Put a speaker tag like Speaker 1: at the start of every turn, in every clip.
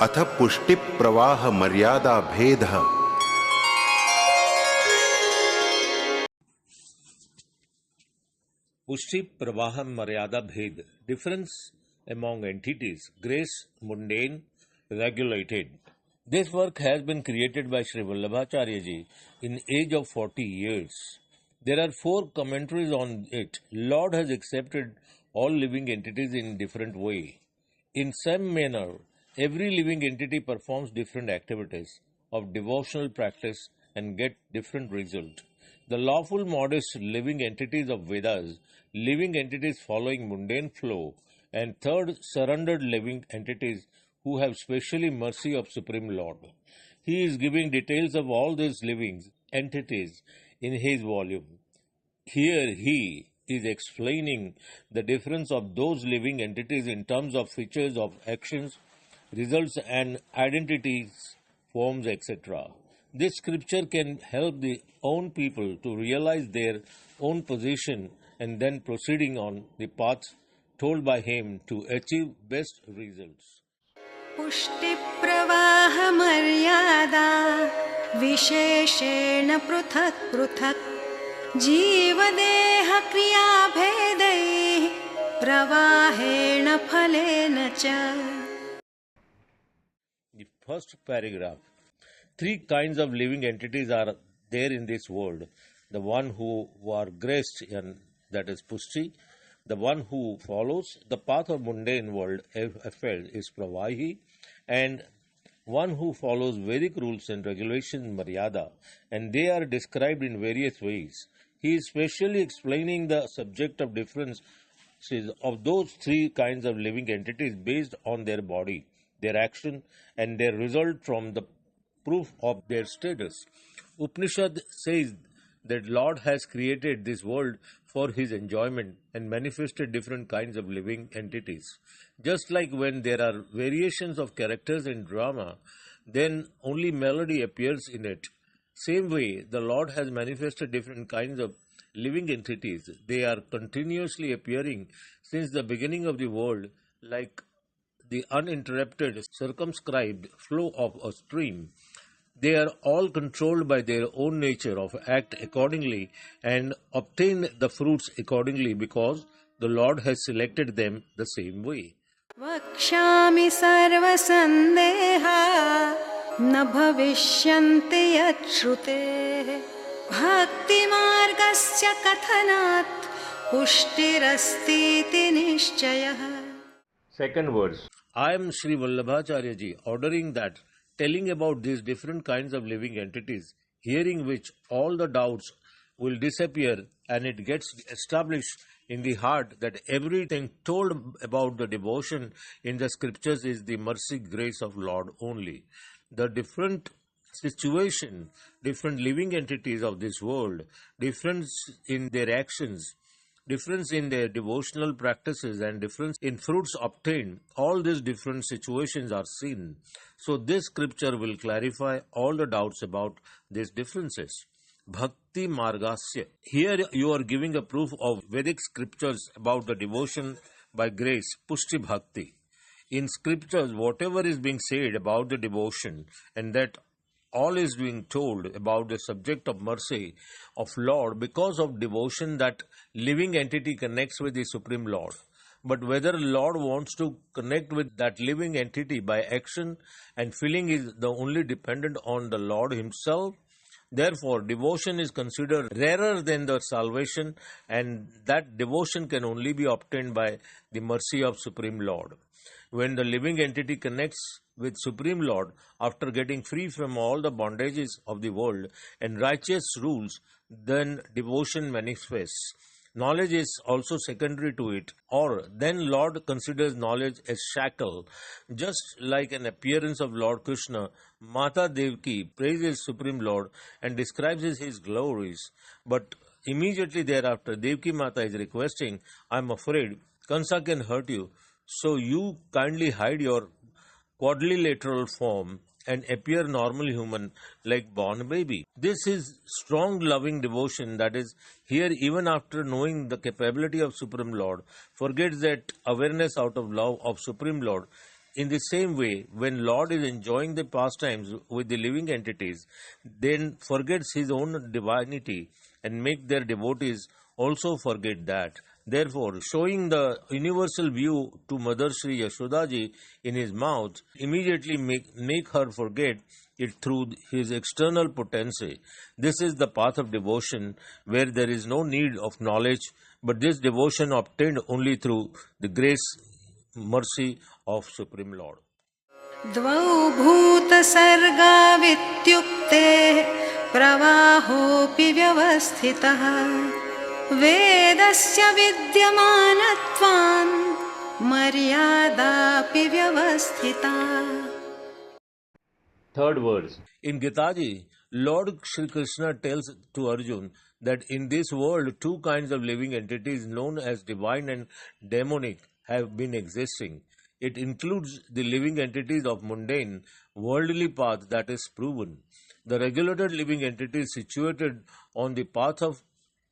Speaker 1: अथ पुष्टि प्रवाह मर्यादा भेद।
Speaker 2: Pushti, Pravaha, Maryada, Bhed. Difference among entities, grace, mundane, regulated. This work has been created by Sri Vallabhacharya in age of 40 years. There are 4 commentaries on it. Lord has accepted all living entities in different way. In some manner, every living entity performs different activities of devotional practice and get different result. The lawful modest living entities of Vedas, living entities following mundane flow, and third, surrendered living entities who have specially mercy of Supreme Lord. He is giving details of all these living entities in his volume. Here he is explaining the difference of those living entities in terms of features of actions, results and identities, forms, etc. This scripture can help the own people to realize their own position and then proceeding on the path told by him to achieve best results.
Speaker 3: पुष्टि प्रवाह मर्यादा विशेषेण पृथक् पृथक् जीवदेह क्रिया भेदैः प्रवाहेण फलेन च.
Speaker 2: The first paragraph. 3 kinds of living entities are there in this world. The one who are graced, and that is Pushti. The one who follows the path of mundane world affairs is Pravahi, and one who follows Vedic rules and regulations, Maryada, and they are described in various ways. He is specially explaining the subject of differences of those 3 kinds of living entities based on their body, their action, and their result from the proof of their status. Upanishad says that Lord has created this world for his enjoyment and manifested different kinds of living entities. Just like when there are variations of characters in drama, then only melody appears in it. Same way, the Lord has manifested different kinds of living entities. They are continuously appearing since the beginning of the world, like the uninterrupted, circumscribed flow of a stream. They are all controlled by their own nature of act accordingly and obtain the fruits accordingly because the Lord has selected them the same way.
Speaker 3: वक्ष्यामि सर्वसन्देहा न भविष्यन्ति यच्छ्रुतेः भक्तिमार्गस्य कथनात् पुष्टिरस्तीति निश्चयः.
Speaker 2: Second verse. I am Sri Vallabhacharya ordering that, telling about these different kinds of living entities, hearing which all the doubts will disappear and it gets established in the heart that everything told about the devotion in the scriptures is the mercy grace of Lord only. The different situation, different living entities of this world, difference in their actions, difference in their devotional practices and difference in fruits obtained, all these different situations are seen. So this scripture will clarify all the doubts about these differences. Bhakti Margasya. Here you are giving a proof of Vedic scriptures about the devotion by grace, Pushti Bhakti. In scriptures, whatever is being said about the devotion and that all is being told about the subject of mercy of Lord because of devotion that living entity connects with the Supreme Lord. But whether Lord wants to connect with that living entity by action and feeling is the only dependent on the Lord himself. Therefore, devotion is considered rarer than the salvation, and that devotion can only be obtained by the mercy of Supreme Lord. When the living entity connects with Supreme Lord after getting free from all the bondages of the world and righteous rules, then devotion manifests. Knowledge is also secondary to it, or then Lord considers knowledge as shackle. Just like an appearance of Lord Krishna, Mata Devaki praises Supreme Lord and describes his glories. But immediately thereafter, Devaki Mata is requesting, I am afraid Kansa can hurt you, so you kindly hide your quadrilateral form and appear normal human like born baby. This is strong loving devotion that is here even after knowing the capability of Supreme Lord, forgets that awareness out of love of Supreme Lord In the same way, when Lord is enjoying the pastimes with the living entities, then forgets his own divinity and make their devotees also forget that. Therefore, showing the universal view to Mother Sri Yashodaji in his mouth, immediately make her forget it through his external potency. This is the path of devotion where there is no need of knowledge, but this devotion obtained only through the grace, mercy of Supreme Lord.
Speaker 3: द्वौ भूतसर्गावित्युक्तेः प्रवाहोऽपि व्यवस्थितः वेदस्य विद्यमानत्वान् मर्यादापि व्यवस्थिता.
Speaker 2: Third verse. In Gitaji, Lord Shri Krishna tells to Arjun that in this world two kinds of living entities known as divine and demonic have been existing. It includes the living entities of mundane, worldly path that is proven, the regulated living entities situated on the path of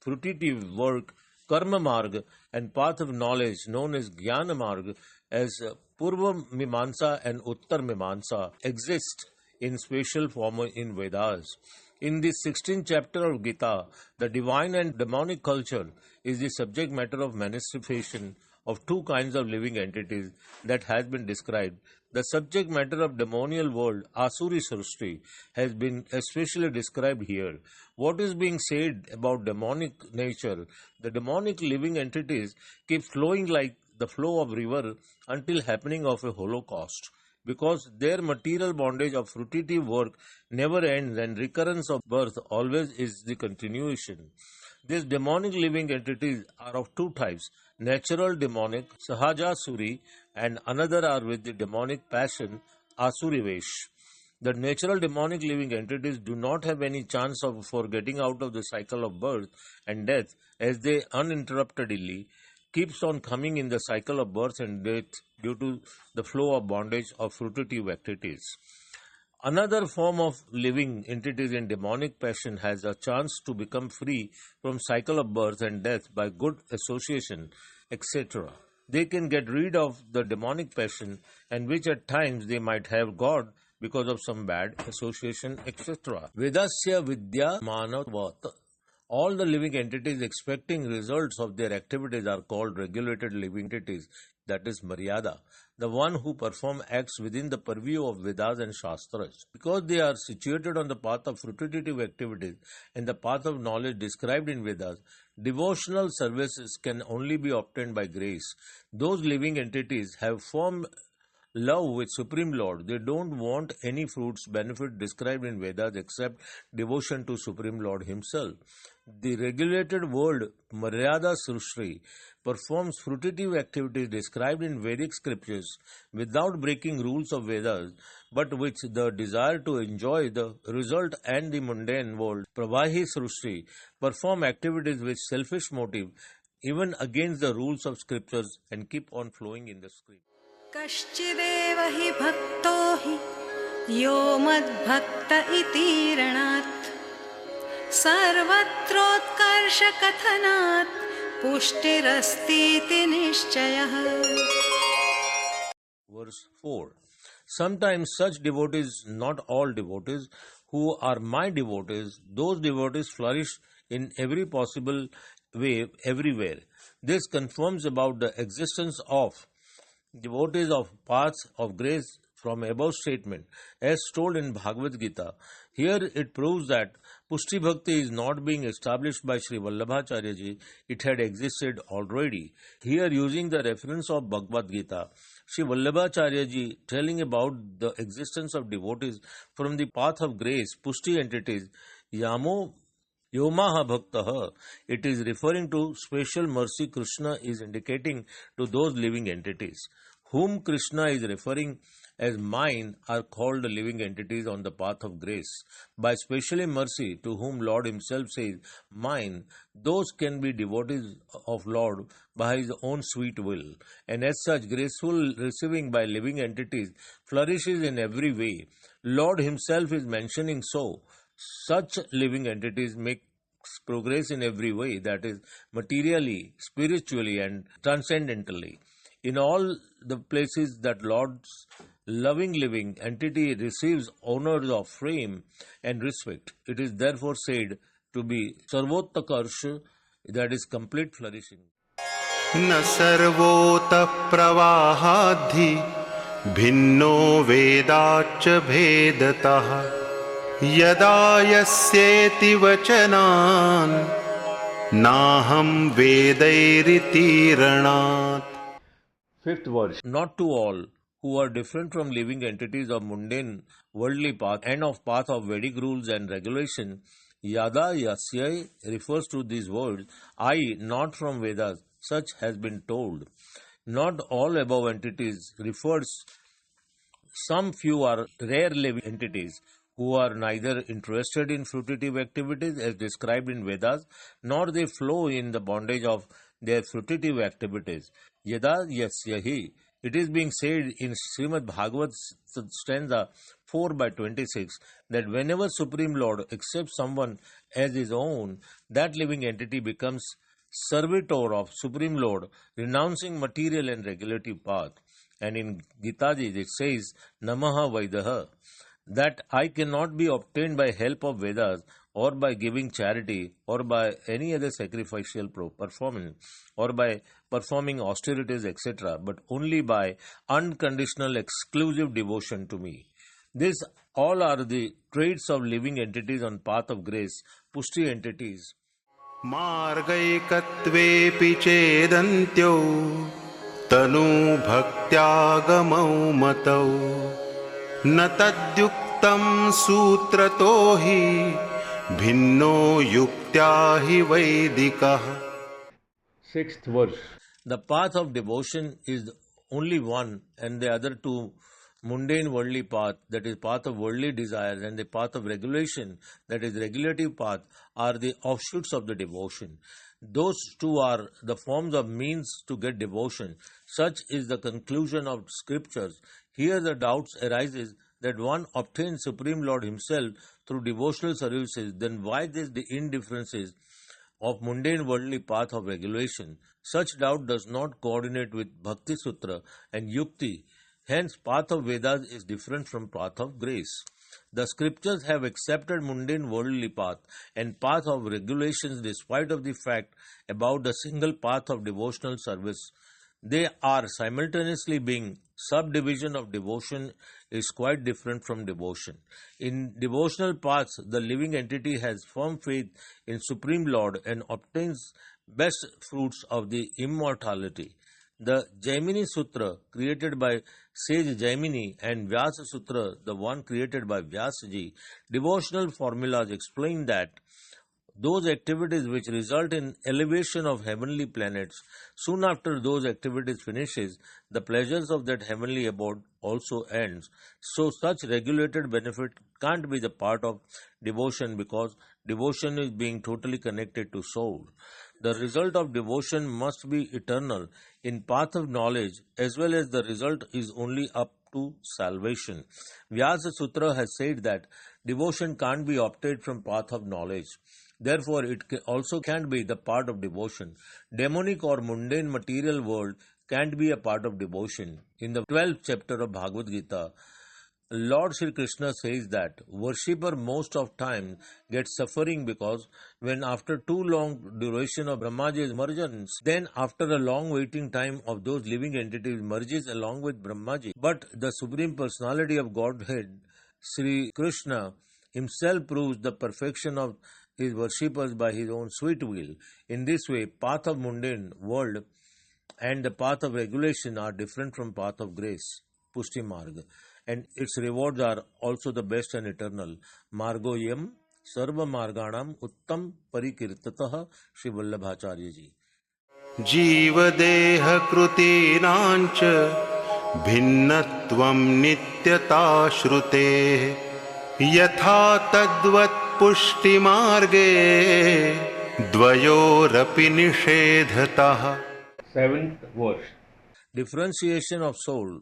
Speaker 2: fruitive work, karma marg, and path of knowledge known as jnana marg, as Purva Mimansa and Uttar Mimansa exist in spatial form in Vedas. In the 16th chapter of Gita, the divine and demonic culture is the subject matter of manifestation of two kinds of living entities that has been described. The subject matter of demonial world, Asuri Srishti, has been especially described here. What is being said about demonic nature? The demonic living entities keep flowing like the flow of river until happening of a holocaust, because their material bondage of fruitive work never ends and recurrence of birth always is the continuation. These demonic living entities are of two types, natural demonic, Sahajasuri, and another are with the demonic passion, Asurivesh. The natural demonic living entities do not have any chance for getting out of the cycle of birth and death, as they uninterruptedly keeps on coming in the cycle of birth and death due to the flow of bondage of fruitive activities. Another form of living entities in demonic passion has a chance to become free from cycle of birth and death by good association, etc. They can get rid of the demonic passion, and which at times they might have got because of some bad association, etc. Vedasya vidya manavat. All the living entities expecting results of their activities are called regulated living entities, that is Maryada, the one who perform acts within the purview of Vedas and Shastras. Because they are situated on the path of fruitative activities and the path of knowledge described in Vedas, devotional services can only be obtained by grace. Those living entities have formed love with Supreme Lord. They don't want any fruits benefit described in Vedas except devotion to Supreme Lord Himself. The regulated world, Maryada Srishti, performs fruitive activities described in Vedic scriptures without breaking rules of Vedas, but with the desire to enjoy the result, and the mundane world, Pravahi Srishti, perform activities with selfish motive, even against the rules of scriptures, and keep on flowing in the stream.
Speaker 3: कश्चिदेव हि भक्तो हि यो मद्भक्त इतीरणात् सर्वत्रोत्कर्षकथनात् पुष्टिरस्तीति निश्चयः.
Speaker 2: Verse 4. Sometimes such devotees, not all devotees, who are my devotees, those devotees flourish in every possible way, everywhere. This confirms about the existence of devotees of paths of grace from above statement, as told in Bhagavad Gita. Here it proves that Pushti Bhakti is not being established by Sri Vallabhacharya Ji, it had existed already. Here, using the reference of Bhagavad Gita, Sri Vallabhacharya Ji telling about the existence of devotees from the path of grace, Pushti entities, Yamo Yomaha Bhaktaha, it is referring to special mercy Krishna is indicating to those living entities. Whom Krishna is referring as mine are called the living entities on the path of grace. By specially mercy, to whom Lord Himself says, mine, those can be devotees of Lord by His own sweet will. And as such, graceful receiving by living entities flourishes in every way. Lord Himself is mentioning so. Such living entities make progress in every way, that is, materially, spiritually, and transcendentally. In all the places that Lord's loving living entity receives honors of fame and respect, it is therefore said to be sarvottakarsha, that is complete flourishing.
Speaker 1: न सर्वोतः प्रवाहाद्धि भिन्नो वेदाच्च भेदतः यदा यस्येति वचनान् नाहं वेदैरितीरणात्.
Speaker 2: Fifth verse. Not to all who are different from living entities of mundane worldly path and of path of Vedic rules and regulation, yada yasyai refers to these words, I, not from Vedas, such has been told. Not all above entities refers, some few are rare living entities who are neither interested in fruitive activities as described in Vedas, nor they flow in the bondage of their fruitive activities. Yada yasyahi. It is being said in Srimad Bhagavad stanza 4 by 26 that whenever Supreme Lord accepts someone as his own, that living entity becomes servitor of Supreme Lord, renouncing material and regulative path. And in Gitaji it says, Namaha Vaidaha, that I cannot be obtained by help of Vedas or by giving charity or by any other sacrificial performance or by performing austerities, etc., but only by unconditional exclusive devotion to me. These all are the traits of living entities on path of grace, Pushti entities.
Speaker 1: मार्गैकत्वेऽपि चेदन्त्यो तनु भक्त्यागमौ मतौ न तद्युक्तं सूत्रतो हि भिन्नो युक्त्या हि वैदिकः.
Speaker 2: Sixth verse. The path of devotion is only one, and the other two mundane worldly path, that is path of worldly desires, and the path of regulation, that is regulative path, are the offshoots of the devotion. Those two are the forms of means to get devotion. Such is the conclusion of scriptures. Here the doubts arises that one obtains Supreme Lord himself through devotional services, then why this the indifferences of mundane worldly path of regulation? Such doubt does not coordinate with Bhakti Sutra and Yukti. Hence, path of Vedas is different from path of grace. The scriptures have accepted mundane worldly path and path of regulations despite of the fact about the single path of devotional service. They are simultaneously being subdivision of devotion is quite different from devotion. In devotional paths, the living entity has firm faith in Supreme Lord and obtains best fruits of the immortality. The Jaimini Sutra created by sage Jaimini and Vyasa Sutra, the one created by Vyasaji, devotional formulas explain that those activities which result in elevation of heavenly planets, soon after those activities finishes, the pleasures of that heavenly abode also ends. So such regulated benefit can't be the part of devotion because devotion is being totally connected to soul. The result of devotion must be eternal in path of knowledge, as well as the result is only up to salvation. Vyasa Sutra has said that devotion can't be obtained from path of knowledge. Therefore, it also can't be the part of devotion. Demonic or mundane material world can't be a part of devotion. In the 12th chapter of Bhagavad Gita, Lord Sri Krishna says that worshipper most of time gets suffering because when after too long duration of Brahmaji's emergence, then after a long waiting time of those living entities merges along with Brahmaji. But the Supreme Personality of Godhead, Sri Krishna, himself proves the perfection of his worshippers by his own sweet will. In this way, path of mundane world and the path of regulation are different from path of grace, Pushti Marga, and its rewards are also the best and eternal. Margoyam Sarva Marganam Uttam Parikirtataha Shri Vallabhacharya Ji.
Speaker 1: जीवदेह कृतीनांच भिन्नत्वं नित्यता श्रुतेः यथा तद्वत् पुष्टि मार्गे द्वयोरपि निषेधतः.
Speaker 2: 7th verse. Differentiation of soul,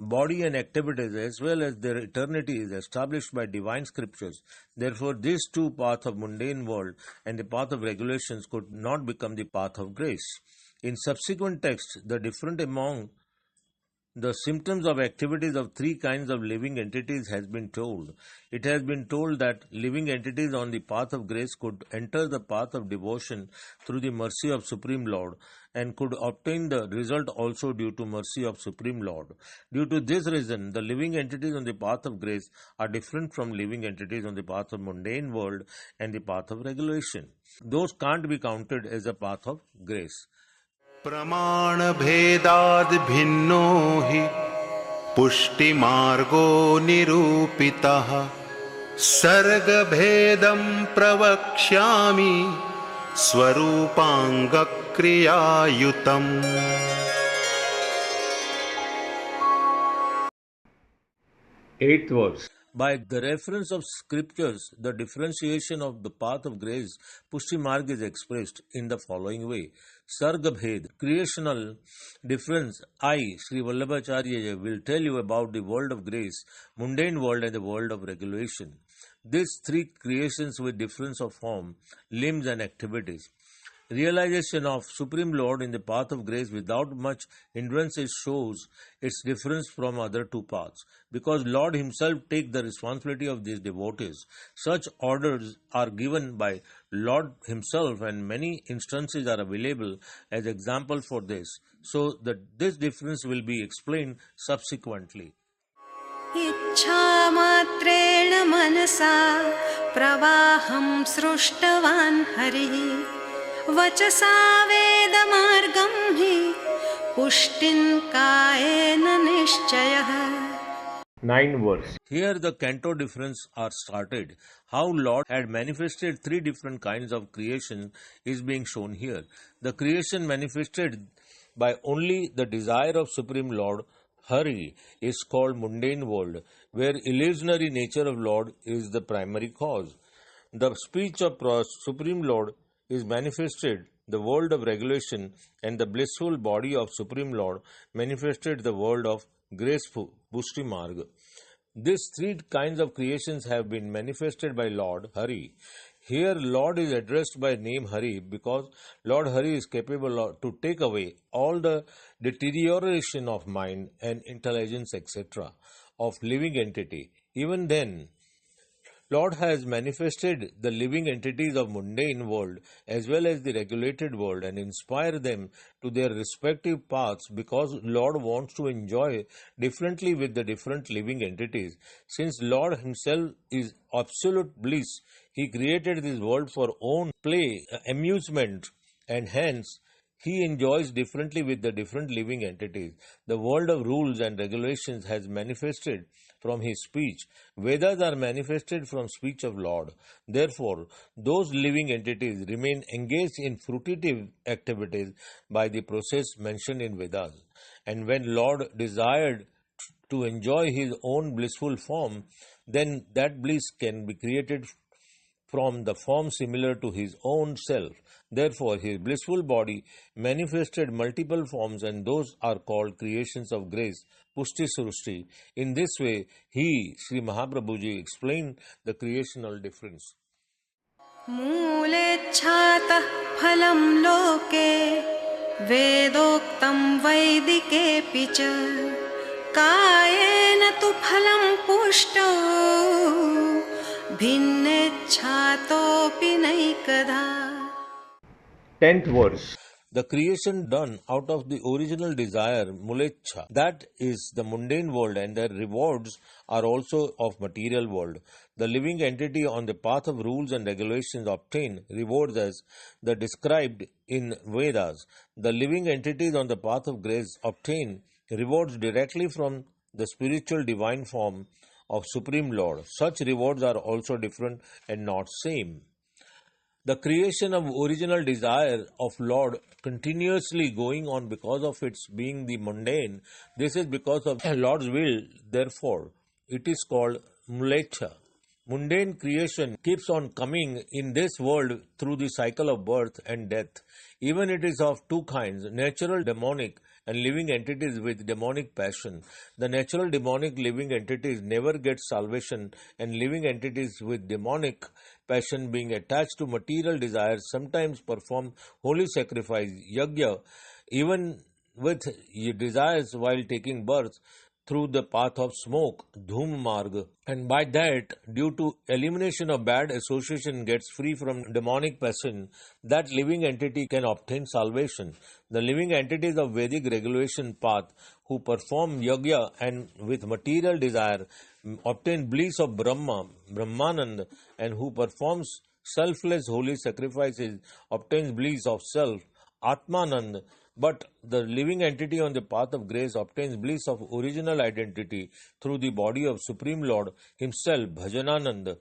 Speaker 2: body and activities as well as their eternity is established by divine scriptures. Therefore, these two paths of mundane world and the path of regulations could not become the path of grace. In subsequent texts, the different among the symptoms of activities of three kinds of living entities has been told. It has been told that living entities on the path of grace could enter the path of devotion through the mercy of Supreme Lord and could obtain the result also due to mercy of Supreme Lord. Due to this reason, the living entities on the path of grace are different from living entities on the path of mundane world and the path of regulation. Those can't be counted as a path of grace.
Speaker 1: प्रमाण भेदाद भिन्नो हि पुष्टि मार्गो निरूपितः सर्ग भेदं प्रवक्ष्यामि स्वरूपांग क्रियायुतम्.
Speaker 2: Eighth verse. By the reference of scriptures, the differentiation of the path of grace, Pushti Marg, is expressed in the following way. Sarga Bhed, creational difference. I, Sri Vallabhacharya, will tell you about the world of grace, mundane world and the world of regulation. These three creations with difference of form, limbs and activities. Realization of Supreme Lord in the path of grace without much hindrances shows its difference from other two paths. Because Lord Himself takes the responsibility of these devotees. Such orders are given by Lord Himself and many instances are available as example for this. So that this difference will be explained subsequently.
Speaker 3: इच्छामात्रेण मनसा प्रवाहं सृष्टवान् हरिः वचसा वेदमार्गं हि पुष्टिं कायेन निश्चयः.
Speaker 2: 9 verse. Here the canto difference are started. How Lord had manifested three different kinds of creation is being shown here. The creation manifested by only the desire of Supreme Lord Hari is called mundane world, where illusionary nature of Lord is the primary cause. The speech of Supreme Lord is manifested the world of regulation, and the blissful body of Supreme Lord manifested the world of graceful Pushti Marg. These three kinds of creations have been manifested by Lord Hari. Here Lord is addressed by name Hari because Lord Hari is capable to take away all the deterioration of mind and intelligence etc. of living entity. Even then, Lord has manifested the living entities of mundane world as well as the regulated world and inspire them to their respective paths because Lord wants to enjoy differently with the different living entities. Since Lord Himself is absolute bliss, He created this world for own play, amusement, and hence He enjoys differently with the different living entities. The world of rules and regulations has manifested from His speech. Vedas are manifested from speech of Lord. Therefore, those living entities remain engaged in fruitive activities by the process mentioned in Vedas. And when Lord desired to enjoy His own blissful form, then that bliss can be created from the form similar to His own self. Therefore, His blissful body manifested multiple forms and those are called creations of grace, Pushti Srushti. In this way, He, Sri Mahaprabhuji, explained the creational difference.
Speaker 3: मूलेच्छातः फलं लोके वेदोक्तं वैदिकेऽपि च कायेन तु फलं पुष्टौ भिन्नेच्छातोऽपि नैकधा.
Speaker 2: 10th verse. The creation done out of the original desire, mulecha, that is the mundane world, and their rewards are also of material world. The living entity on the path of rules and regulations obtain rewards as the described in Vedas. The living entities on the path of grace obtain rewards directly from the spiritual divine form of Supreme Lord. Such rewards are also different and not same. The creation of original desire of Lord continuously going on because of its being the mundane. This is because of Lord's will. Therefore, it is called mulecha. Mundane creation keeps on coming in this world through the cycle of birth and death. Even it is of two kinds, natural demonic and living entities with demonic passion. The natural demonic living entities never get salvation, and living entities with demonic passion being attached to material desires sometimes perform holy sacrifice, yajna, even with desires while taking birth through the path of smoke, dhum marg, and by that, due to elimination of bad association, gets free from demonic passion. That living entity can obtain salvation. The living entities of Vedic regulation path who perform yajna and with material desire obtain bliss of Brahmanand, and who performs selfless holy sacrifices obtains bliss of self, Atmanand. But the living entity on the path of grace obtains bliss of original identity through the body of Supreme Lord Himself, Bhajananand.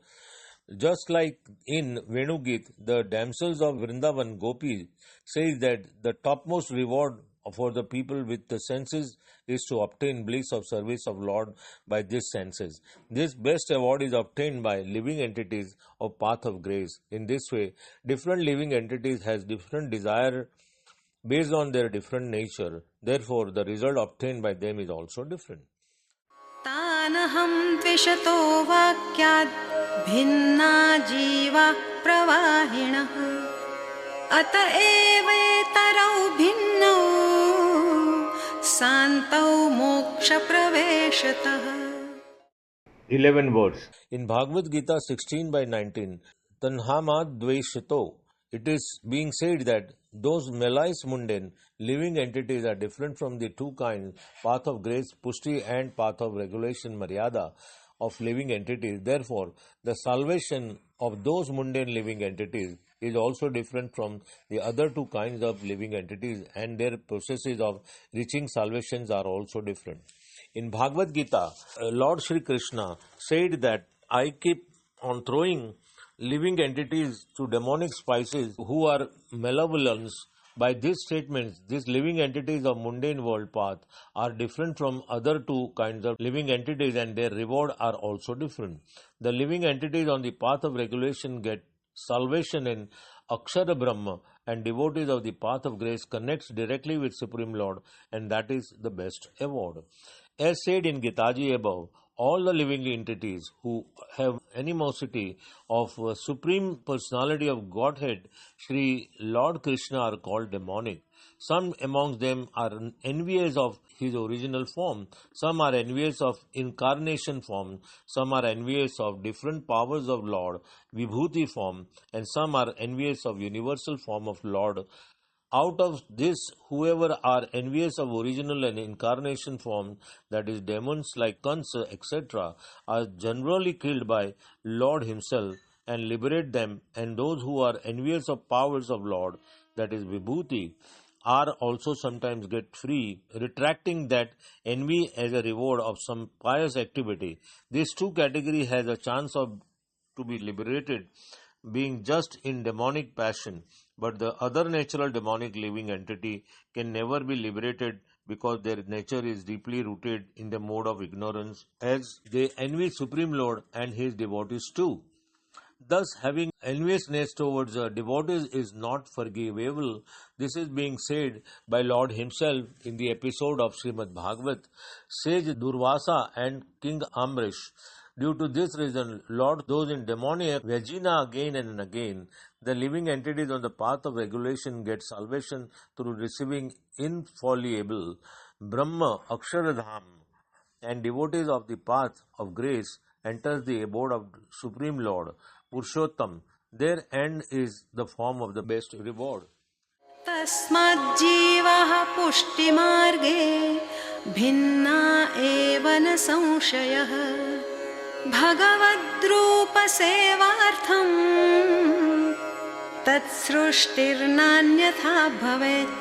Speaker 2: Just like in Venugit, the damsels of Vrindavan Gopi says that the topmost reward for the people with the senses is to obtain bliss of service of Lord by these senses. This best award is obtained by living entities of path of grace. In this way, different living entities has different desire based on their different nature. Therefore, the result obtained by them is also different.
Speaker 3: तानहं द्विषतो वाक्याद् भिन्ना जीवा प्रवाहिणः अत एवेतरौ भिन्नौ सान्तौ मोक्षप्रवेशतः.
Speaker 2: 11 words. In Bhagavad Gita 16:19, Tanhamad Dveshito, it is being said that those Malais mundane living entities are different from the two kinds, path of grace, Pushti, and path of regulation, Maryada, of living entities. Therefore, the salvation of those mundane living entities is also different from the other two kinds of living entities, and their processes of reaching salvations are also different. In Bhagavad Gita, Lord Shri Krishna said that I keep on throwing living entities to demonic spices who are malevolence. By these statements, these living entities of mundane world path are different from other two kinds of living entities, and their reward are also different. The living entities on the path of regulation get salvation in Akshara Brahma, and devotees of the path of grace connects directly with Supreme Lord, and that is the best award. As said in Gitaji above, all the living entities who have animosity of Supreme Personality of Godhead, Shri Lord Krishna, are called demonic. Some amongst them are envious of his original form, some are envious of incarnation form, some are envious of different powers of Lord, Vibhuti form, and some are envious of universal form of Lord. Out of this, whoever are envious of original and incarnation form, that is demons like Kansa, etc., are generally killed by Lord Himself and liberate them, and those who are envious of powers of Lord, that is Vibhuti, are also sometimes get free, retracting that envy as a reward of some pious activity. These two categories has a chance of to be liberated, being just in demonic passion, but the other natural demonic living entity can never be liberated because their nature is deeply rooted in the mode of ignorance, as they envy Supreme Lord and His devotees too. Thus, having enviousness towards devotees is not forgivable. This is being said by Lord Himself in the episode of Srimad Bhagavat, Sage Durvasa and King Amrish. Due to this reason, Lord, those in demoniac vagina again and again, the living entities on the path of regulation get salvation through receiving infallible Brahma Aksharadham, and devotees of the path of grace enters the abode of Supreme Lord, Purushottam. Their end is the form of the best reward.
Speaker 3: तस्माज्जीवः पुष्टिमार्गे भिन्ना एव न संशयः भगवद्रूपसेवार्थं तत्सृष्टिर्नान्यथा भवेत्.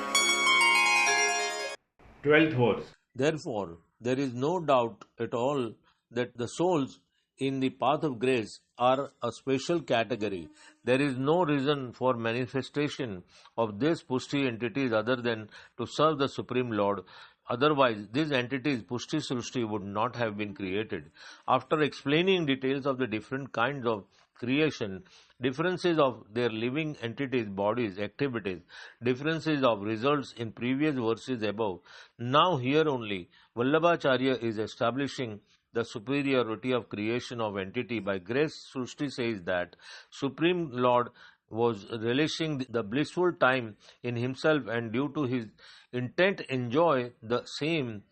Speaker 2: 12th verse. Therefore, there is no doubt at all that the souls in the path of grace are a special category. There is no reason for manifestation of these Pushti entities other than to serve the Supreme Lord, Otherwise, these entities, Pushti Srushti, would not have been created. After explaining details of the different kinds of creation, differences of their living entities, bodies, activities, differences of results in previous verses above, now here only, Vallabhacharya is establishing the superiority of creation of entity. By grace, Srushti says that Supreme Lord was relishing the blissful time in himself, and due to his intent enjoy the same,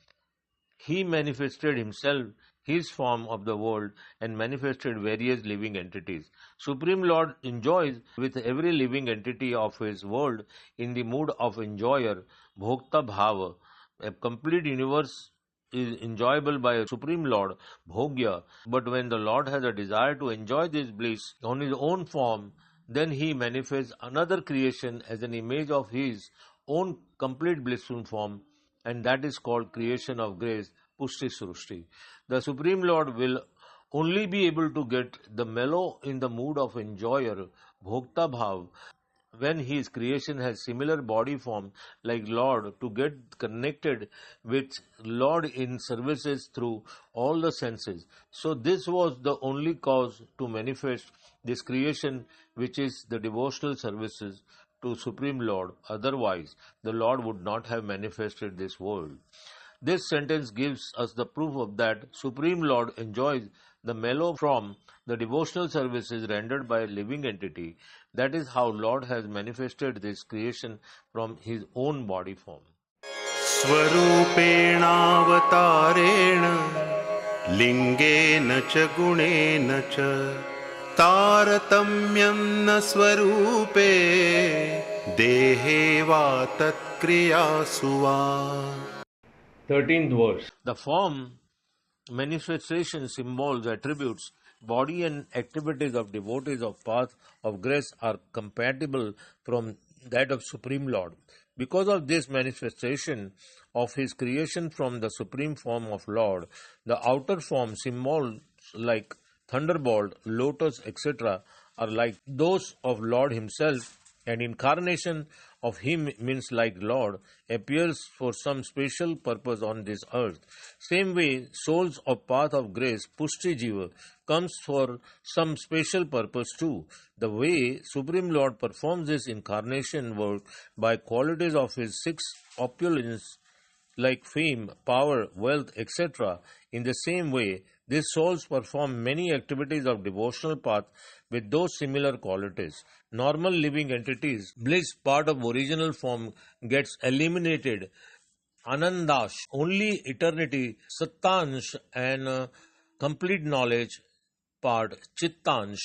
Speaker 2: he manifested himself, his form of the world, and manifested various living entities. Supreme Lord enjoys with every living entity of his world in the mood of enjoyer, Bhokta Bhava. A complete universe is enjoyable by a Supreme Lord, Bhogya, but when the Lord has a desire to enjoy this bliss on his own form, then he manifests another creation as an image of his own complete blissful form, and that is called creation of grace, Pushti Srushti. The Supreme Lord will only be able to get the mellow in the mood of enjoyer, Bhokta Bhav, when his creation has similar body form like Lord, to get connected with Lord in services through all the senses. So this was the only cause to manifest this creation, which is the devotional services to Supreme Lord. Otherwise, the Lord would not have manifested this world. This sentence gives us the proof of that Supreme Lord enjoys the mellow from the devotional services rendered by a living entity. That is how Lord has manifested this creation from his own body form.
Speaker 1: स्वरूपेणावतारेण लिंगेन च गुणेन च तारतम्यं न स्वरूपे देहे वा तत्क्रियासु वा.
Speaker 2: 13th verse. The form, manifestation, symbols, attributes, body and activities of devotees of path of grace are compatible from that of Supreme Lord. Because of this manifestation of his creation from the supreme form of Lord, the outer form, symbols like thunderbolt, lotus, etc., are like those of Lord himself, and incarnation of him means like Lord appears for some special purpose on this earth. Same way, souls of path of grace, Pushti Jiva, comes for some special purpose too. The way Supreme Lord performs this incarnation work by qualities of his six opulence like fame, power, wealth, etc. In the same way, these souls perform many activities of devotional path with those similar qualities. Normal living entities, bliss part of original form gets eliminated. Anandash, only eternity, Sattansh, and complete knowledge part, Chittansh,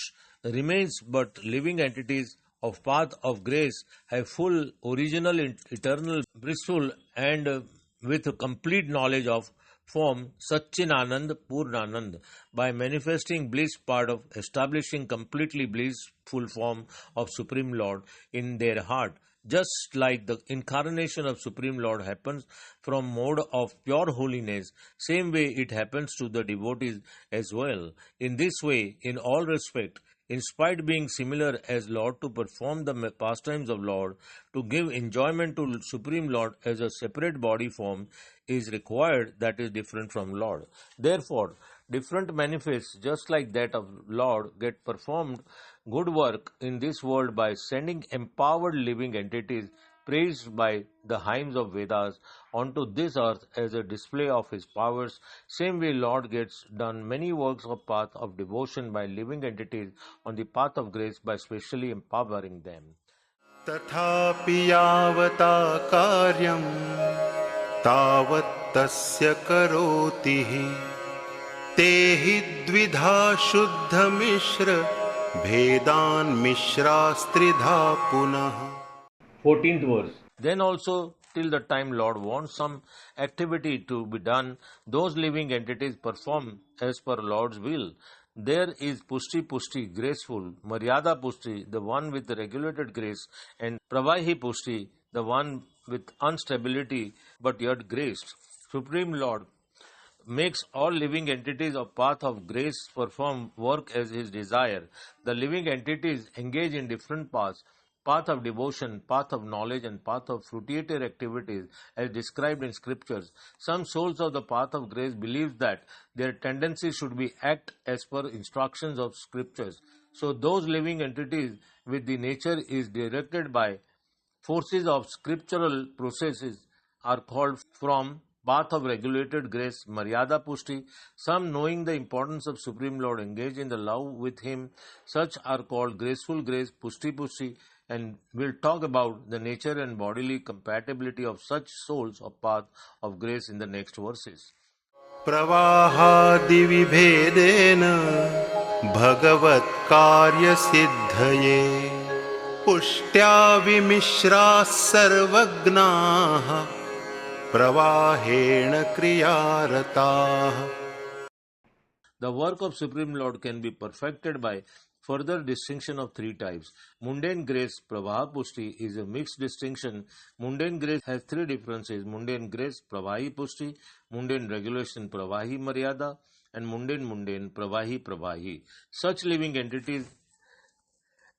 Speaker 2: remains, but living entities of path of grace have full, original, eternal, blissful, and with complete knowledge of form, Satchinanand, Purnanand, by manifesting bliss part of establishing completely blissful form of Supreme Lord in their heart. Just like the incarnation of Supreme Lord happens from mode of pure holiness, same way it happens to the devotees as well. In this way, in all respect, in spite being similar as Lord to perform the pastimes of Lord, to give enjoyment to Supreme Lord as a separate body form is required that is different from Lord. Therefore, different manifests just like that of Lord get performed good work in this world by sending empowered living entities praised by the hymns of Vedas onto this earth as a display of his powers. Same way Lord gets done many works of path of devotion by living entities on the path of grace by specially empowering them.
Speaker 1: तथापि यावता कार्यं तावत् तस्य करोति हि ते हि द्विधा शुद्धमिश्र भेदान् मिश्रास्त्रिधा पुनः.
Speaker 2: 14th verse. Then also, till the time Lord wants some activity to be done, those living entities perform as per Lord's will. There is Pushti, graceful, Maryada Pushti, the one with the regulated grace, and Pravahi Pushti, the one with instability but yet graced. Supreme Lord makes all living entities of path of grace perform work as his desire. The living entities engage in different paths path of devotion, path of knowledge, and path of fruitier activities as described in scriptures. Some souls of the path of grace believe that their tendency should be act as per instructions of scriptures. So those living entities with the nature is directed by forces of scriptural processes are called from path of regulated grace, Maryada Pushti. Some, knowing the importance of Supreme Lord, engage in the love with Him. Such are called graceful grace, Pushti Pushti, and we'll talk about the nature and bodily compatibility of such souls of path of grace in the next verses.
Speaker 1: प्रवाहादि विभेदेन भगवत् कार्य सिद्धये पुष्ट्या विमिश्राः सर्वज्ञाः प्रवाहेण क्रियारताः.
Speaker 2: The work of Supreme Lord can be perfected by further distinction of three types. Mundane grace, Pravaha Pushti, is a mixed distinction. Mundane grace has three differences: mundane grace, Pravahi Pushti; mundane regulation, Pravahi Maryada; and mundane, Pravahi. Such living entities,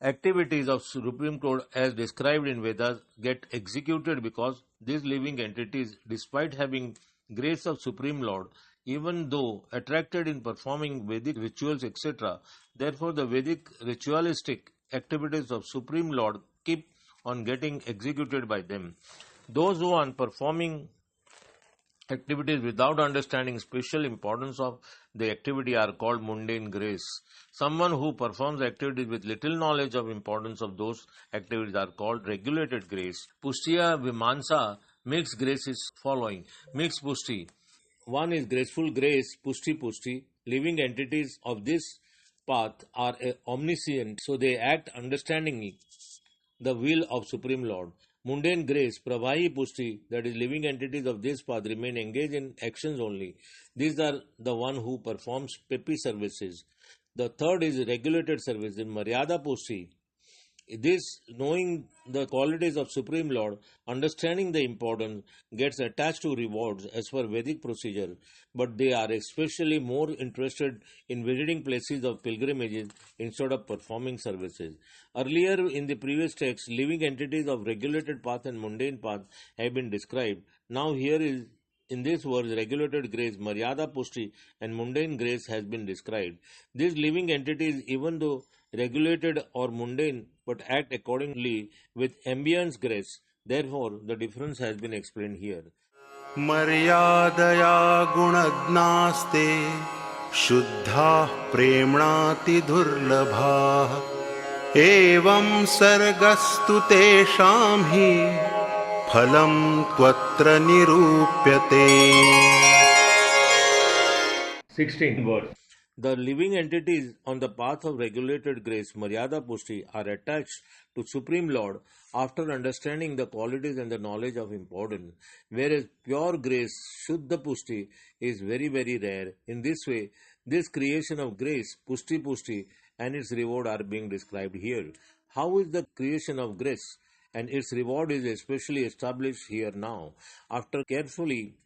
Speaker 2: activities of Supreme Lord as described in Vedas get executed because these living entities, despite having grace of Supreme Lord, even though attracted in performing Vedic rituals, etc., therefore the Vedic ritualistic activities of Supreme Lord keep on getting executed by them. Those who are performing activities without understanding special importance of the activity are called mundane grace. Someone who performs activities with little knowledge of importance of those activities are called regulated grace. Pushtiya Vimansa mixed grace is following. Mixed Pushti. One is graceful grace, Pushti. Living entities of this path are omniscient, so they act understandingly the will of Supreme Lord. Mundane grace, Pravahi Pushti, that is, living entities of this path remain engaged in actions only. These are the one who performs peppy services. The third is regulated service, in Maryada Pushti. This, knowing the qualities of Supreme Lord, understanding the importance, gets attached to rewards as per Vedic procedure, but they are especially more interested in visiting places of pilgrimages instead of performing services. Earlier in the previous text, living entities of regulated path and mundane path have been described. Now here is in this verse, regulated grace, Maryada Pushti, and mundane grace has been described. These living entities, even though regulated or mundane, but act accordingly with ambience grace. Therefore, the difference has been explained here.
Speaker 1: मर्यादया गुणज्ञास्ते शुद्धाः प्रेम्णाति दुर्लभाः एवं सर्गस्तु तेषां हि फलं त्वत्र निरूप्यते.
Speaker 2: 16th verse. The living entities on the path of regulated grace, Maryada Pushti, are attached to Supreme Lord after understanding the qualities and the knowledge of importance, whereas pure grace, Shuddha Pushti, is very, very rare. In this way, this creation of grace, Pushti, and its reward are being described here. How is the creation of grace and its reward is especially established here now? After carefully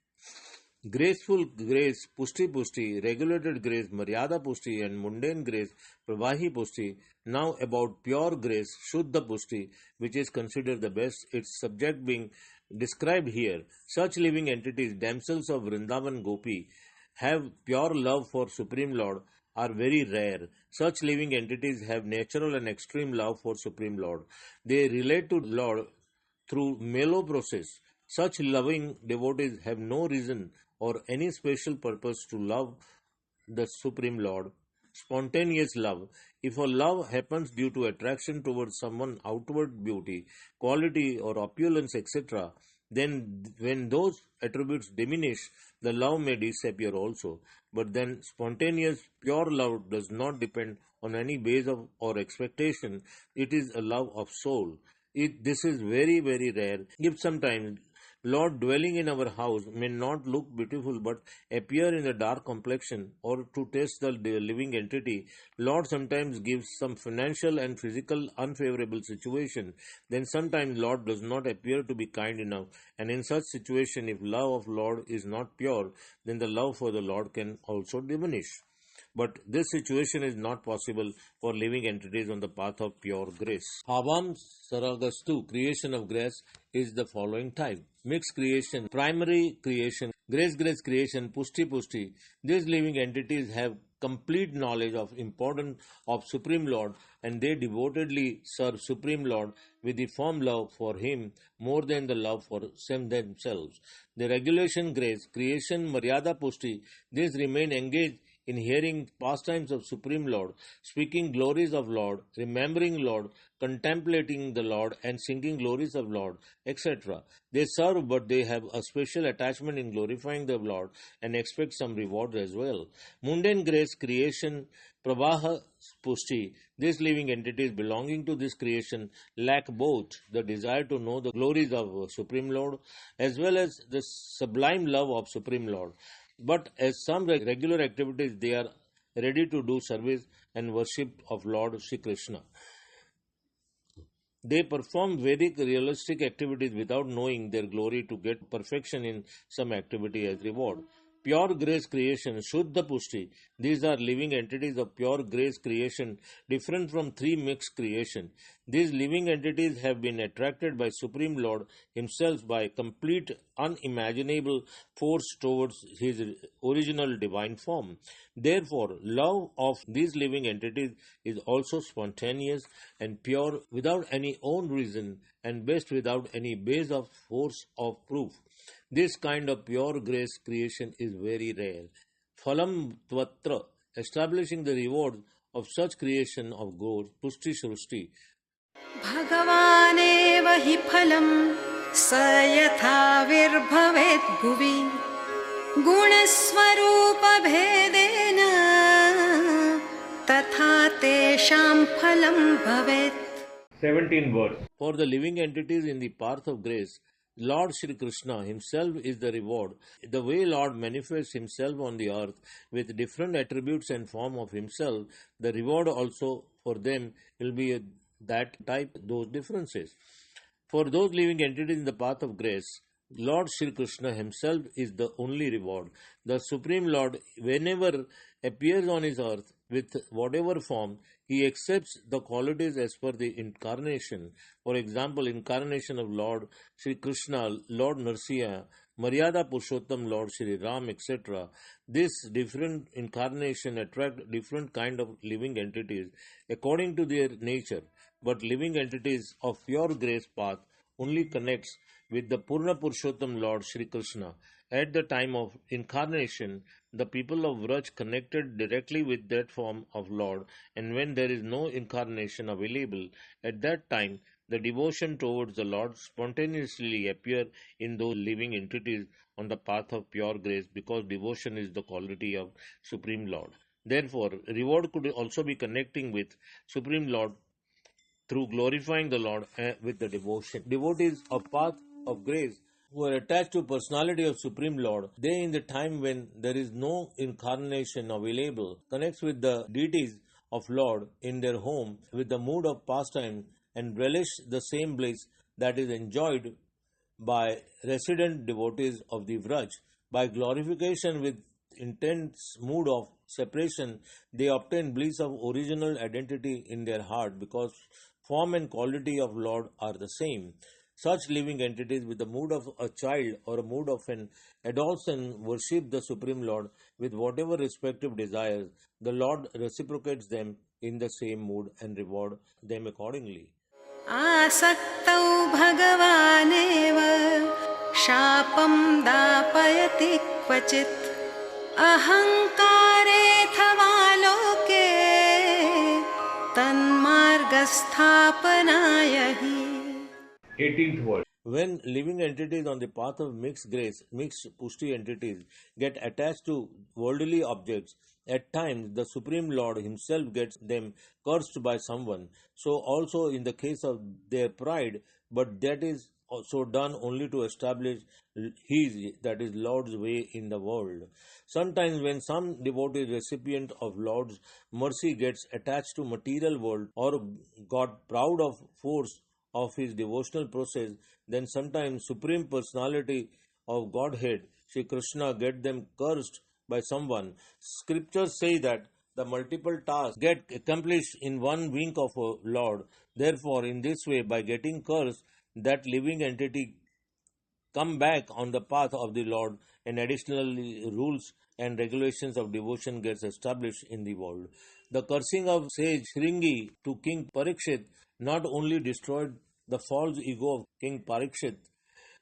Speaker 2: graceful grace, Pushti, regulated grace, Maryada Pushti, and mundane grace, Pravahi Pushti. Now about pure grace, Shuddha Pushti, which is considered the best, its subject being described here. Such living entities, damsels of Vrindavan Gopi, have pure love for Supreme Lord, are very rare. Such living entities have natural and extreme love for Supreme Lord. They relate to Lord through mellow process. Such loving devotees have no reason or any special purpose to love the Supreme Lord. Spontaneous love. If a love happens due to attraction towards someone outward beauty, quality or opulence, etc., then when those attributes diminish, the love may disappear also. But then spontaneous, pure love does not depend on any base of or expectation. It is a love of soul. This is very, very rare. If sometimes Lord dwelling in our house may not look beautiful but appear in a dark complexion, or to test the living entity, Lord sometimes gives some financial and physical unfavorable situation. Then sometimes Lord does not appear to be kind enough, and in such situation, if love of Lord is not pure, then the love for the Lord can also diminish. But this situation is not possible for living entities on the path of pure grace. Avam Saragastu, creation of grace, is the following type. Mixed creation, primary creation, grace creation, Pushti. These living entities have complete knowledge of importance of Supreme Lord, and they devotedly serve Supreme Lord with the firm love for Him more than the love for themselves. The regulation grace, creation, Maryada Pushti, these remain engaged in hearing pastimes of Supreme Lord, speaking glories of Lord, remembering Lord, contemplating the Lord, and singing glories of Lord, etc. They serve, but they have a special attachment in glorifying the Lord and expect some reward as well. Mundane grace, creation, Pravaha, Pushti, these living entities belonging to this creation lack both the desire to know the glories of Supreme Lord as well as the sublime love of Supreme Lord. But as some regular activities, they are ready to do service and worship of Lord Shri Krishna. They perform Vedic realistic activities without knowing their glory to get perfection in some activity as reward. Pure grace creation, Shuddha Pushti, these are living entities of pure grace creation, different from three mixed creation. These living entities have been attracted by Supreme Lord Himself by complete unimaginable force towards His original divine form. Therefore, love of these living entities is also spontaneous and pure without any own reason and best without any base of force of proof. This kind of pure grace creation is very rare. Phalam Tvatra, establishing the reward of such creation of God, Pushti Shrushti.
Speaker 3: भगवानेव हि फलं स यथा विर्भवेत् भुवि गुणस्वरूपभेदेन तथा तेषां फलं भवेत्.
Speaker 2: 17th verse. For the living entities in the path of grace, Lord Shri Krishna Himself is the reward. The way Lord manifests Himself on the earth with different attributes and form of Himself, the reward also for them will be that type, those differences. For those living entities in the path of grace, Lord Shri Krishna Himself is the only reward. The Supreme Lord, whenever appears on His earth with whatever form, He accepts the qualities as per the incarnation. For example, incarnation of Lord Shri Krishna, Lord Narsiya, Maryada Purushottam, Lord Shri Ram, etc. This different incarnation attract different kind of living entities according to their nature. But living entities of pure grace path only connects with the Purna Purushottam Lord Shri Krishna. At the time of incarnation, the people of VRAJ connected directly with that form of Lord, and when there is no incarnation available, at that time the devotion towards the Lord spontaneously appear in those living entities on the path of pure grace, because devotion is the quality of Supreme Lord. Therefore, reward could also be connecting with Supreme Lord through glorifying the Lord with the devotion. Devotees of path of grace who are attached to personality of Supreme Lord, they in the time when there is no incarnation available, connects with the deities of Lord in their home with the mood of pastime and relish the same bliss that is enjoyed by resident devotees of the VRAJ. By glorification with intense mood of separation, they obtain bliss of original identity in their heart, because form and quality of Lord are the same. Such living entities with the mood of a child or a mood of an adolescent worship the Supreme Lord with whatever respective desires. The Lord reciprocates them in the same mood and reward them accordingly.
Speaker 3: आसक्तौ भगवानेव शापं दापयति क्वचित् अहङ्कारेऽथवालोके तन्मार्गस्थापनाय हि.
Speaker 2: 18th verse. When living entities on the path of mixed grace, mixed Pushti entities, get attached to worldly objects, at times the Supreme Lord Himself gets them cursed by someone. So also in the case of their pride, but that is also done only to establish His, that is Lord's way in the world. Sometimes when some devotee recipient of Lord's mercy gets attached to material world or got proud of force of his devotional process, then sometimes Supreme Personality of Godhead, Shri Krishna, get them cursed by someone. Scriptures say that the multiple tasks get accomplished in one wink of a Lord. Therefore, in this way, by getting cursed, that living entity come back on the path of the Lord, and additionally rules and regulations of devotion gets established in the world. The cursing of sage Shringi to King Parikshit not only destroyed the false ego of King Parikshit,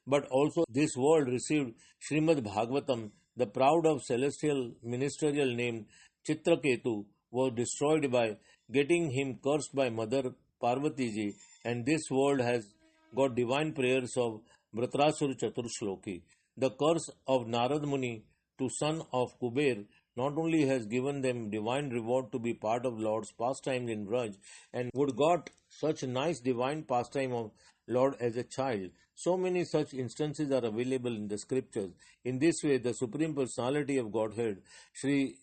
Speaker 2: but also this world received Srimad Bhagavatam. The proud of celestial ministerial named Chitraketu was destroyed by getting him cursed by Mother Parvati ji, and this world has got divine prayers of Vratrasur Chaturshloki. The curse of Narad Muni to son of Kuber not only has given them divine reward to be part of Lord's pastimes in VRAJ, and would got such nice divine pastime of Lord as a child. So many such instances are available in the scriptures. In this way, the Supreme Personality of Godhead, Sri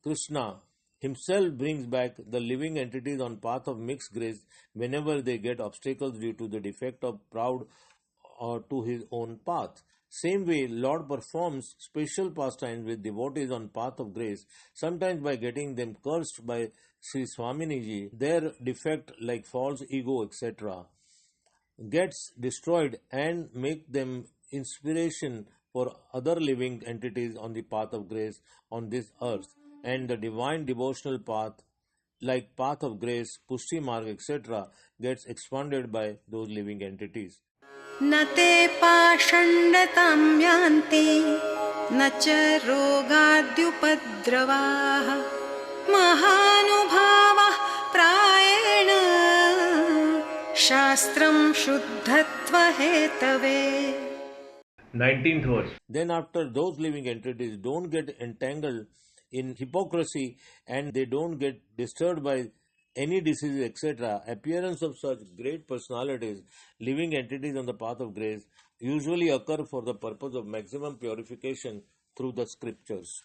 Speaker 2: KRUSHNA, himself brings back the living entities on path of mixed grace whenever they get obstacles due to the defect of pride or to his own path. Same way, Lord performs special pastimes with devotees on path of grace, sometimes by getting them cursed by Sri Swaminiji, their defect like false ego, etc., gets destroyed and make them inspiration for other living entities on the path of grace on this earth, and the divine devotional path like path of grace, Pushti Marg, etc., gets expanded by those living entities.
Speaker 3: न ते पाषण्डतां यान्ति न च रोगाद्युपद्रवाः महानुभावः प्रायेण शास्त्रं शुद्धत्वहेतवे.
Speaker 2: 19th verse. Then after those living entities don't get entangled in hypocrisy and they don't get disturbed by any diseases, etc., appearance of such great personalities, living entities on the path of grace, usually occur for the purpose of maximum purification through the scriptures.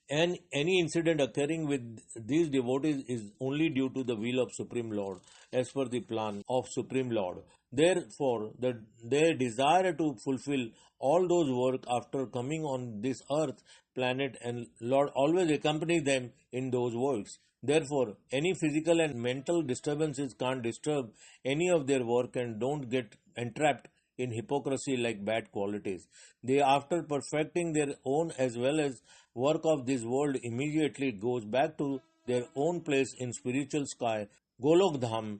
Speaker 2: And any incident occurring with these devotees is only due to the will of Supreme Lord, as per the plan of Supreme Lord. Therefore, their desire to fulfill all those work after coming on this earth planet, and Lord always accompany them in those works. Therefore, any physical and mental disturbances can't disturb any of their work and don't get entrapped in hypocrisy like bad qualities. They, after perfecting their own as well as work of this world, immediately goes back to their own place in spiritual sky, Golok Dham.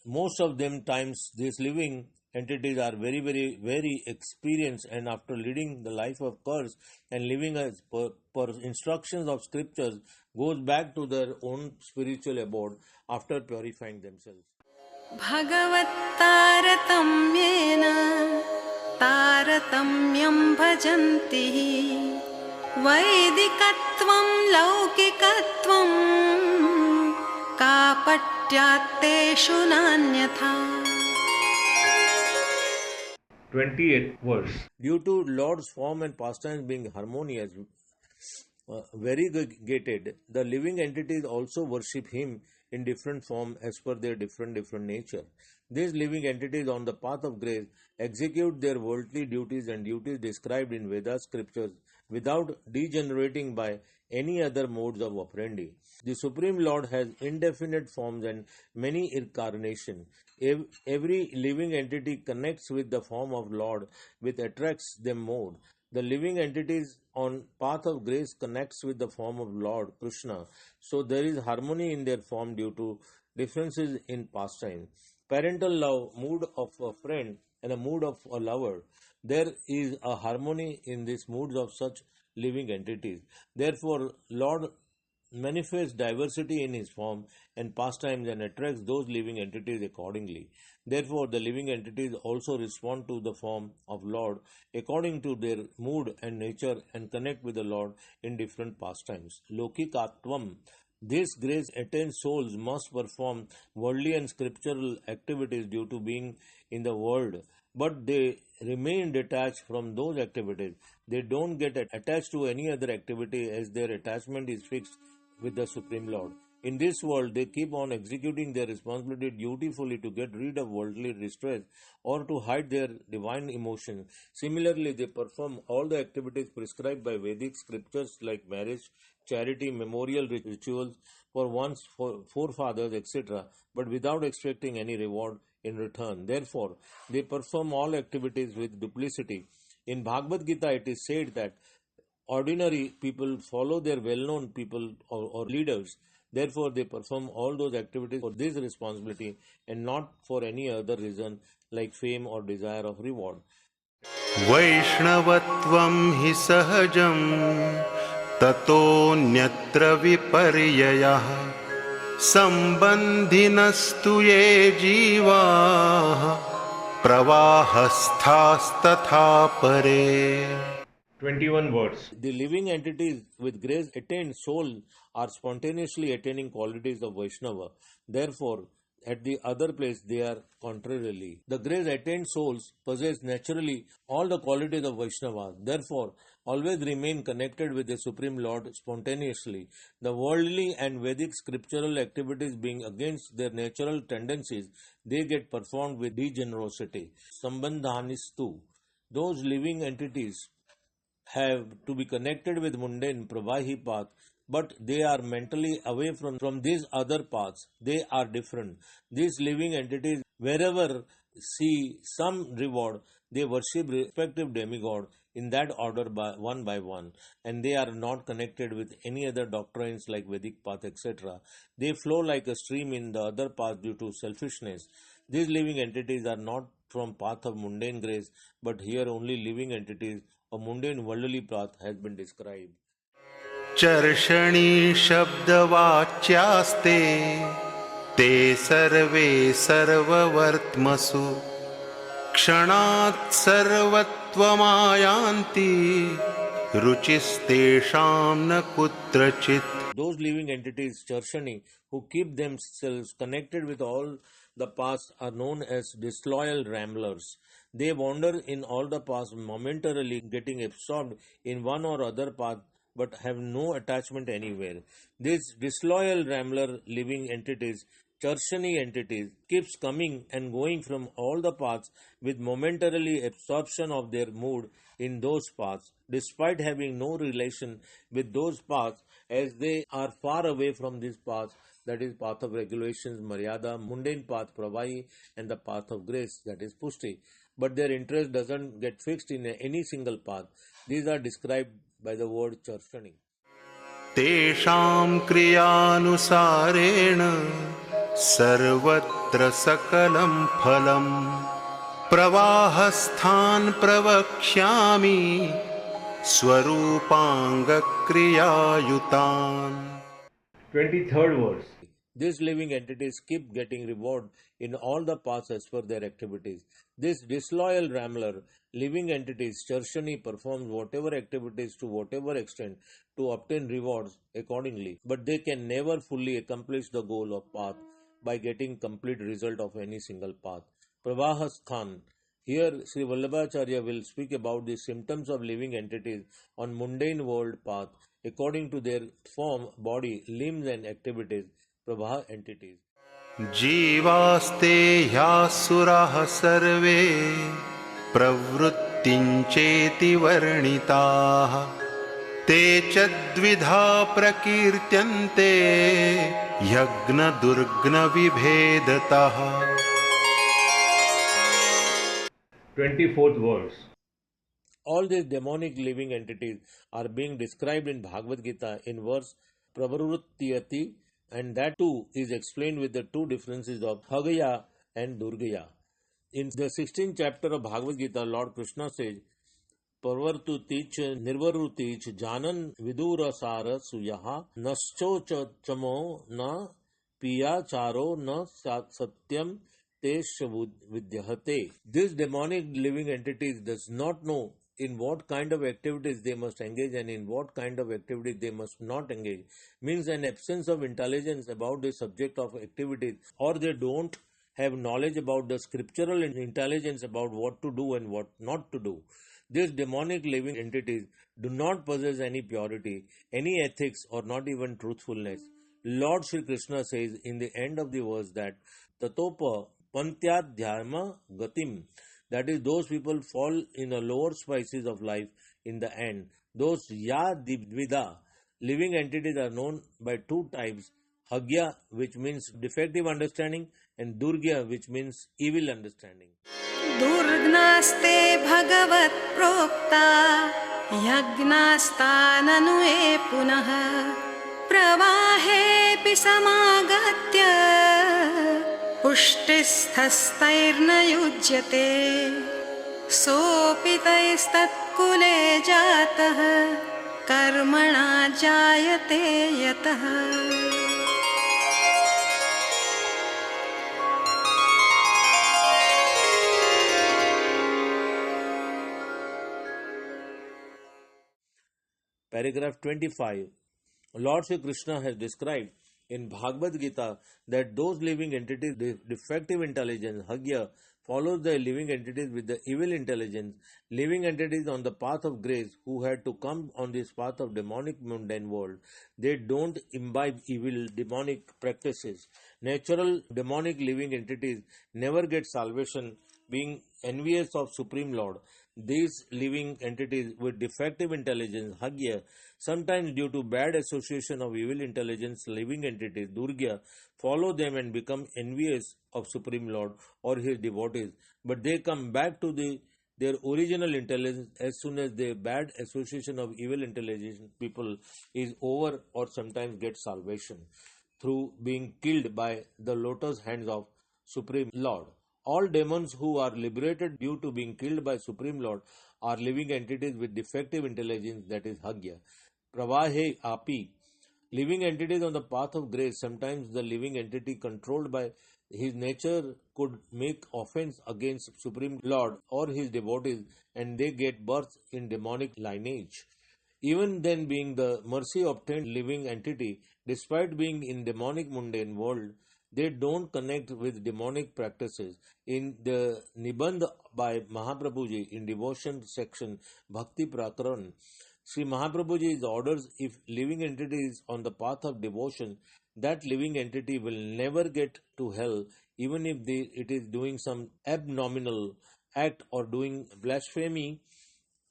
Speaker 2: Most of them times these living entities are very, very, very experienced, and after leading the life of curse and living as per instructions of scriptures, goes back to their own spiritual abode after purifying themselves.
Speaker 3: भगवत्तारतम्येन तारतम्यं भजन्ति वैदिकत्वं लौकिकत्वं कापट्यात्तेषु नान्यथा.
Speaker 2: 28th verse. Due to Lord's form and pastimes being harmonious, variegated, the living entities also worship him in different form as per their different nature. These living entities on the path of grace execute their worldly duties and duties described in Veda scriptures without degenerating by any other modes of operandi. The Supreme Lord has indefinite forms and many incarnations. Every living entity connects with the form of Lord, which attracts them more. The living entities on path of grace connects with the form of Lord Krishna. So there is harmony in their form due to differences in pastime. Parental love, mood of a friend, and a mood of a lover. There is a harmony in these moods of such living entities. Therefore, Lord manifests diversity in his form and pastimes and attracts those living entities accordingly. Therefore, the living entities also respond to the form of Lord according to their mood and nature and connect with the Lord in different pastimes. Lokikatvam. This grace attained souls must perform worldly and scriptural activities due to being in the world, but they remain detached from those activities. They don't get attached to any other activity as their attachment is fixed with the Supreme Lord. In this world, they keep on executing their responsibility dutifully to get rid of worldly distress or to hide their divine emotions. Similarly, they perform all the activities prescribed by Vedic scriptures like marriage, charity, memorial rituals for one's forefathers, etc., but without expecting any reward in return. Therefore, they perform all activities with duplicity. In Bhagavad Gita, it is said that ordinary people follow their well-known people or leaders. Therefore, they perform all those activities for this responsibility and not for any other reason like fame or desire of reward.
Speaker 1: वैष्णवत्वं हि सहजं ततोऽन्यत्र विपर्ययः सम्बन्धिनस्तु ये जीवाः प्रवाहस्थास्तथा परे.
Speaker 2: 21 words. The living entities with grace attained soul are spontaneously attaining qualities of Vaishnava. Therefore, at the other place they are contrarily. The grace attained souls possess naturally all the qualities of Vaishnava. Therefore, always remain connected with the Supreme Lord spontaneously. The worldly and Vedic scriptural activities being against their natural tendencies, they get performed with degenerosity. Sambandhanistu. Those living entities have to be connected with mundane Pravahi path, but they are mentally away from these other paths. They are different. These living entities, wherever see some reward, they worship respective demigod in that order by one, and they are not connected with any other doctrines like Vedic path, etc. They flow like a stream in the other path due to selfishness. These living entities are not from path of mundane grace, but here only living entities of mundane worldly path has been described.
Speaker 1: चर्षणी शब्दवाच्यास्ते ते सर्वे सर्ववर्त्मसु क्षणात् सर्वत्वमायान्ति रुचिस्तेषां न कुत्रचित्.
Speaker 2: Those living entities, Charshani, who keep themselves connected with all the paths are known as disloyal ramblers. They wander in all the paths momentarily, getting absorbed in one or other path, but have no attachment anywhere. These disloyal rambler living entities, Charshani entities, keeps coming and going from all the paths with momentarily absorption of their mood in those paths, despite having no relation with those paths, as they are far away from these paths, that is path of regulations, Maryada, mundane path, Pravahi, and the path of grace, that is Pushti. But their interest doesn't get fixed in any single path. These are described by the word Charshani.
Speaker 1: तेषां क्रियानुसारेण सर्वत्र सकलं फलं प्रवाहस्थान् प्रवक्ष्यामि स्वरूपाङ्गक्रियायुतान्.
Speaker 2: 23rd verse. These living entities keep getting reward in all the paths as per their activities. This disloyal rambler, living entities, Charshani, performs whatever activities to whatever extent to obtain rewards accordingly. But they can never fully accomplish the goal of path by getting complete result of any single path. Pravaha Khan. Here, Sri Vallabhacharya will speak about the symptoms of living entities on mundane world path according to their form, body, limbs and activities, Pravaha entities.
Speaker 1: जीवास्ते ह्यासुराः सर्वे प्रवृत्तिञ्चेति वर्णिताः ते च द्विधा प्रकीर्त्यन्ते यज्ञदुर्ग्नविभेदतः.
Speaker 2: 24th verse. All these demonic living entities are being described in Bhagavad Gita in verse Pravruttiyati, and that too is explained with the two differences of Hagaya and Durgaya. In the 16th chapter of Bhagavad Gita, Lord Krishna says, Parvartutich nirvarutich janan vidurasara suyaha nascho chamo na piya charo na satyam vidyahate. This demonic living entities does not know in what kind of activities they must engage and in what kind of activities they must not engage. Means an absence of intelligence about the subject of activities, or they don't have knowledge about the scriptural intelligence about what to do and what not to do. These demonic living entities do not possess any purity, any ethics, or not even truthfulness. Lord Sri Krishna says in the end of the verse that Tatopa Pantyadhyama Gatim, that is, those people fall in the lower spices of life in the end. Those Ya Dvidha living entities are known by two types, Hagya, which means defective understanding, and Durgya, which means evil understanding.
Speaker 3: दुर्ग्नास्ते भगवत् प्रोक्ता यज्ञास्ताननु ये पुनः प्रवाहेऽपि समागत्य पुष्टिस्थस्तैर्न युज्यते सोऽपि तैस्तत्कुले जातः कर्मणा जायते यतः.
Speaker 2: Paragraph 25. Lord Sri Krishna has described in Bhagavad Gita that those living entities with defective intelligence, Hagya, follows the living entities with the evil intelligence, living entities on the path of grace who had to come on this path of demonic mundane world. They don't imbibe evil demonic practices. Natural demonic living entities never get salvation, being envious of Supreme Lord. These living entities with defective intelligence, Hagya, sometimes due to bad association of evil intelligence, living entities, Durgya, follow them and become envious of Supreme Lord or his devotees. But they come back to their original intelligence as soon as the bad association of evil intelligence people is over, or sometimes get salvation through being killed by the lotus hands of Supreme Lord. All demons who are liberated due to being killed by Supreme Lord are living entities with defective intelligence, that is Hagya. Pravaha api, living entities on the path of grace. Sometimes the living entity controlled by his nature could make offense against Supreme Lord or his devotees, and they get birth in demonic lineage. Even then, being the mercy obtained living entity, despite being in demonic mundane world, they don't connect with demonic practices. In the Nibandh by Mahaprabhuji in devotion section Bhakti Prakaran, Sri Mahaprabhuji orders if living entity is on the path of devotion, that living entity will never get to hell, even if it is doing some abnormal act or doing blasphemy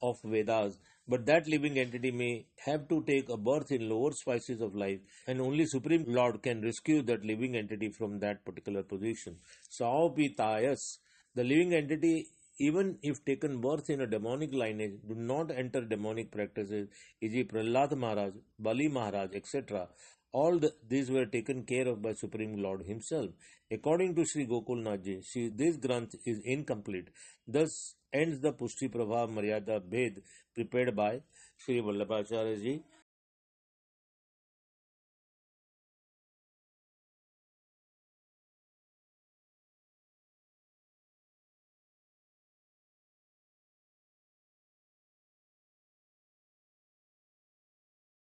Speaker 2: of Vedas. But that living entity may have to take a birth in lower spices of life, and only Supreme Lord can rescue that living entity from that particular position. Saopitayas, the living entity, even if taken birth in a demonic lineage, do not enter demonic practices, e.g. Prahlad Maharaj, Bali Maharaj, etc. All these were taken care of by Supreme Lord himself. According to Sri Gokulnathji, this Granth is incomplete. Thus ends the Pushti Pravaha Maryada Bhed prepared by Sri Vallabhacharya ji.